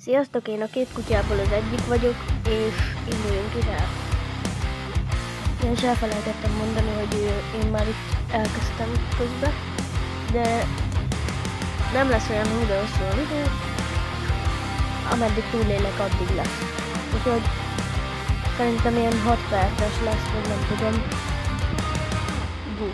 Sziasztok, én a két kutyából az egyik vagyok, és induljunk is el. Én is elfelejtettem mondani, hogy én már itt elkezdtem közben, de nem lesz olyan hú de hosszú a videó, ameddig túlélek, addig lesz. Úgyhogy szerintem ilyen 6 perces lesz, vagy nem tudom. Bú.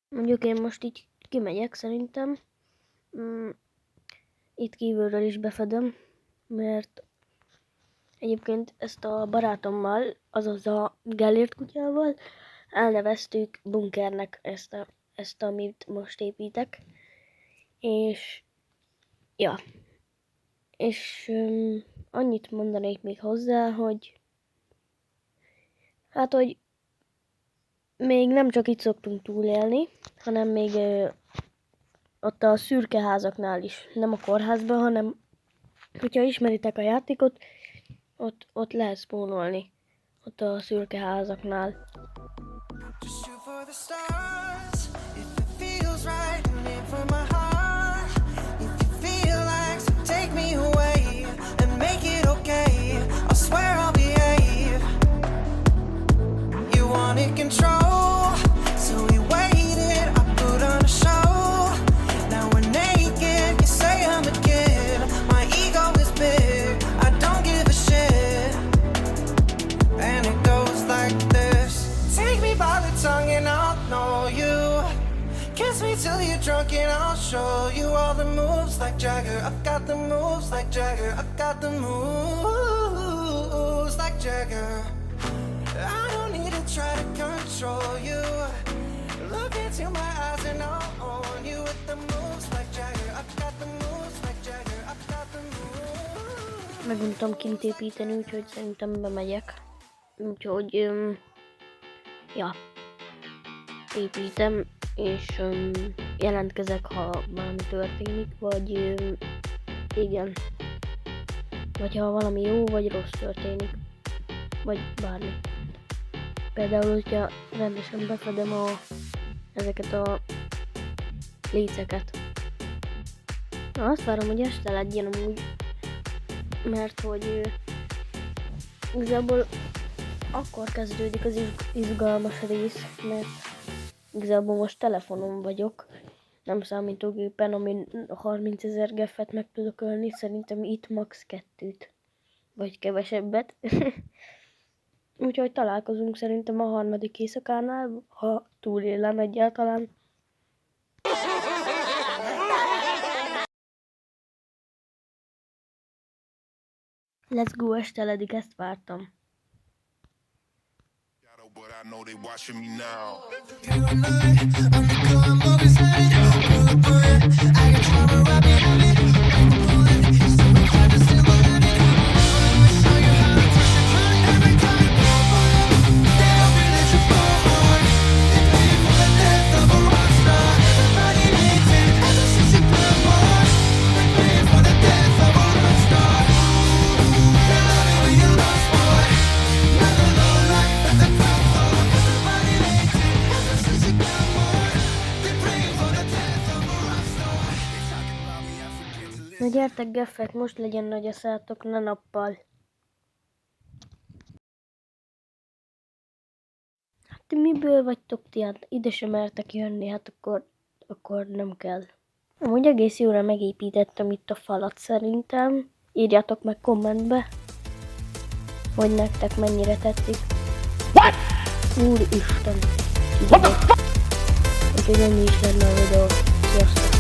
Mondjuk én most így kimegyek szerintem. Itt kívülről is befedem, mert egyébként ezt a barátommal, azaz a Gellért kutyával elneveztük bunkernek ezt amit most építek. És ja, és annyit mondanék még hozzá, hogy hogy még nem csak itt szoktunk túlélni, hanem még ott a szürke házaknál is. Nem a kórházban, hanem hogyha ismeritek a játékot, ott lehet spónolni. Ott a szürke házaknál. Till you're drunk and I'll show you all the moves like Jagger. I've got the moves like Jagger. I've got the moves like Jagger. I don't need to try to control you. Look into my eyes and I'll own you with the moves like Jagger. I've got the moves like Jagger. I've got the moves. Meguntam kint építeni, úgyhogy szerintem bemegyek. Úgyhogy ja, építem. És jelentkezek, ha valami történik, vagy igen, vagy ha valami jó vagy rossz történik, vagy bármi. Például, hogyha rendesen befedem ezeket a léceket. Na, azt várom, hogy este legyen amúgy, mert hogy igazából akkor kezdődik az izgalmas rész, mert igazából most telefonon vagyok, nem számítógépen, amin 30 000 geffet meg tudok ölni, szerintem itt max 2-t, vagy kevesebbet. Úgyhogy találkozunk szerintem a harmadik éjszakánál, ha túlélem egyáltalán. Let's go, esteledik, ezt vártam. But I know they watching me now. Gyertek geffek, most legyen nagy a szátok, ne nappal. Hát ti miből vagytok ti? Hát ide sem mertek jönni, hát akkor nem kell. Amúgy egész jóra megépítettem itt a falat szerintem. Írjátok meg kommentbe, hogy nektek mennyire tetszik. What? Úristen! Úgyhogy ennyi is lenne a videó. Sziasztok!